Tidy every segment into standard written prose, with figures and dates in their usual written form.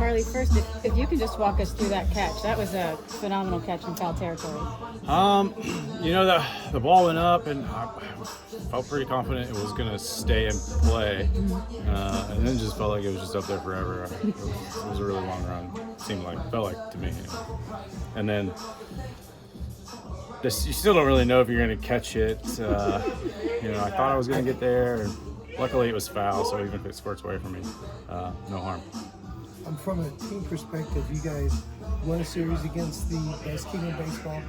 Harley, first, if you can just walk us through that catch. That was a phenomenal catch in foul territory. The ball went up, and I felt pretty confident it was going to stay in play, and then just felt like it was just up there forever. It was a really long run. Felt like to me. And then you still don't really know if you're going to catch it. I thought I was going to get there, and luckily it was foul, so even if it squirts away from me, no harm. From a team perspective, you guys won a series against the best team in baseball.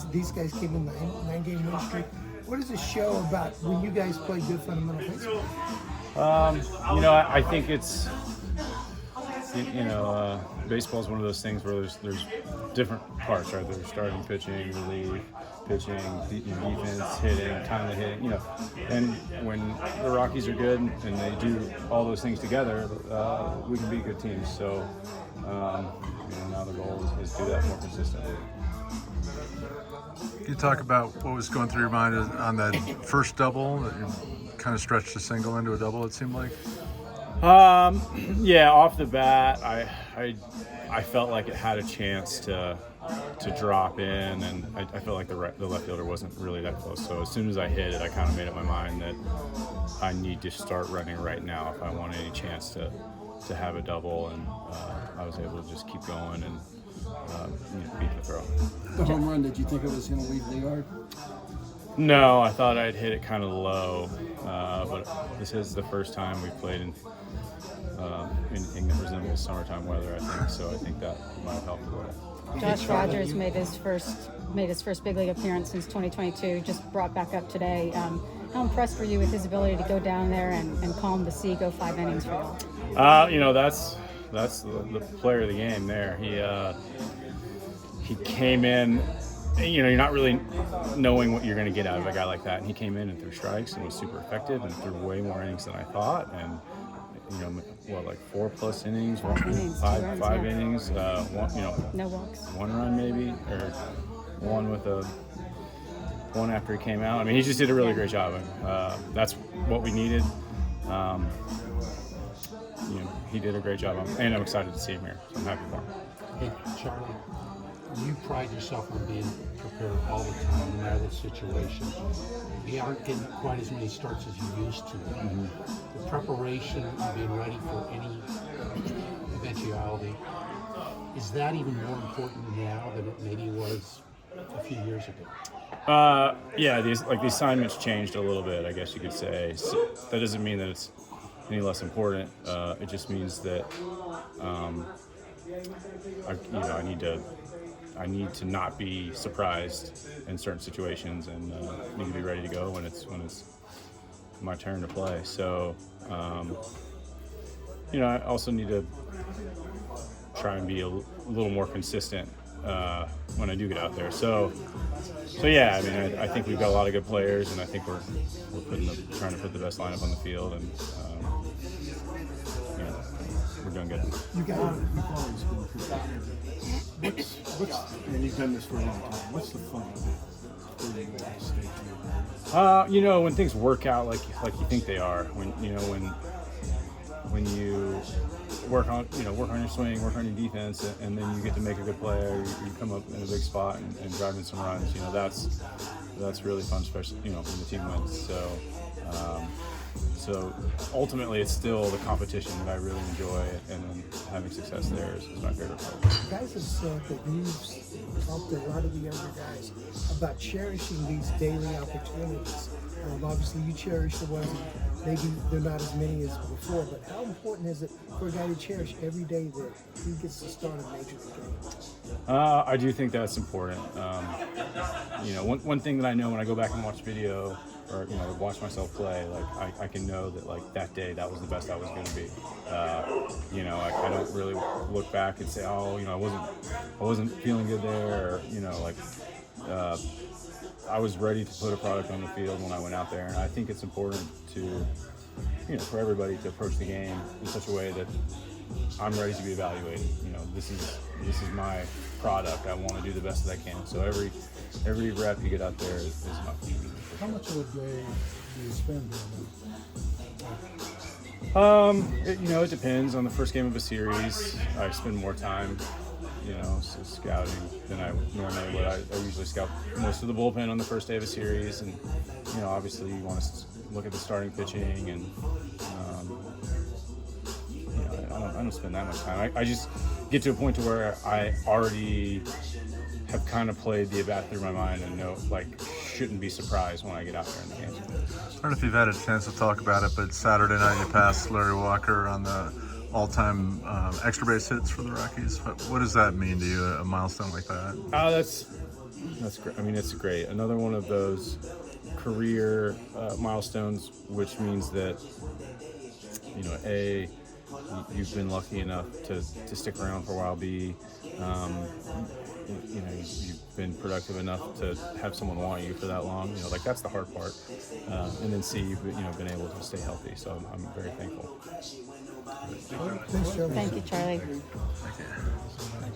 These guys came in 9-game win streak. What does it show about when you guys play good fundamental baseball? I think it's, baseball is one of those things where there's different parts, right? There's starting pitching, relief, pitching, defense, hitting, timely hitting, And when the Rockies are good and they do all those things together, we can be good teams. So, now the goal is to do that more consistently. Can you talk about what was going through your mind on that first double that you kind of stretched a single into a double, it seemed like? Off the bat, I felt like it had a chance to drop in, and I felt like the left fielder wasn't really that close. So as soon as I hit it, I kind of made up my mind that I need to start running right now if I want any chance to have a double, and I was able to just keep going and beat the throw. The home run, did you think it was going to leave the yard? No, I thought I'd hit it kind of low, but this is the first time we've played in anything that resembles summertime weather, I think. So I think that might have helped a little. Josh Rogers made his first big league appearance since 2022. Just brought back up today. How impressed were you with his ability to go down there and calm the sea, go 5 innings for you? That's the player of the game there. He came in. You're not really knowing what you're going to get out of a guy like that, and he came in and threw strikes and was super effective and threw way more innings than I thought. And 4+ innings, five innings, no walks, 1 run maybe, or one after he came out. I mean, he just did a really great job. That's what we needed. He did a great job, and I'm excited to see him here. So I'm happy for him. Hey, Charlie, you pride yourself on being prepared all the time, no matter the situation. You aren't getting quite as many starts as you used to. Mm-hmm. The preparation and being ready for any eventuality, is that even more important now than it maybe was a few years ago? The assignments changed a little bit, I guess you could say. So that doesn't mean that it's any less important. It just means that I need to not be surprised in certain situations, and need to be ready to go when it's my turn to play. So, I also need to try and be a little more consistent when I do get out there. So yeah, I mean, I think we've got a lot of good players, and I think we're trying to put the best lineup on the field, and we're doing good. You've always been prepared. And you've done this for a long time. What's the fun of it? When things work out like you think they are, when you work on your swing, work on your defense, and then you get to make a good play, or you come up in a big spot and drive in some runs. That's really fun, especially when the team wins. So ultimately, it's still the competition that I really enjoy, and then having success there is my favorite part. Guys have said that you've talked to a lot of the younger guys about cherishing these daily opportunities. Obviously, you cherish the ones that maybe they're not as many as before, but how important is it for a guy to cherish every day that he gets to start a major league game? I do think that's important. One thing that I know when I go back and watch video, or watch myself play, like I can know that like that day that was the best I was going to be. I don't really look back and say, I wasn't feeling good there, or I was ready to put a product on the field when I went out there, and I think it's important to for everybody to approach the game in such a way that I'm ready to be evaluated. This is my product. I want to do the best that I can. So every rep you get out there is my. How much of a day do you spend doing that? It depends on the first game of a series. I spend more time, scouting than I normally would. I usually scout most of the bullpen on the first day of a series, and obviously you want to look at the starting pitching, and I don't spend that much time. I just get to a point to where I already have kind of played the at-bat through my mind and know, shouldn't be surprised when I get out there in the game. I don't know if you've had a chance to talk about it, but Saturday night you passed Larry Walker on the all-time extra base hits for the Rockies. What does that mean to you, a milestone like that? Oh, that's great. I mean, it's great. Another one of those career milestones, which means that, A, you've been lucky enough to stick around for a while. B, you've been productive enough to have someone want you for that long. That's the hard part. And then C, you've been able to stay healthy. So I'm very thankful. Thanks, Joe. Thank you, Charlie. Thank you.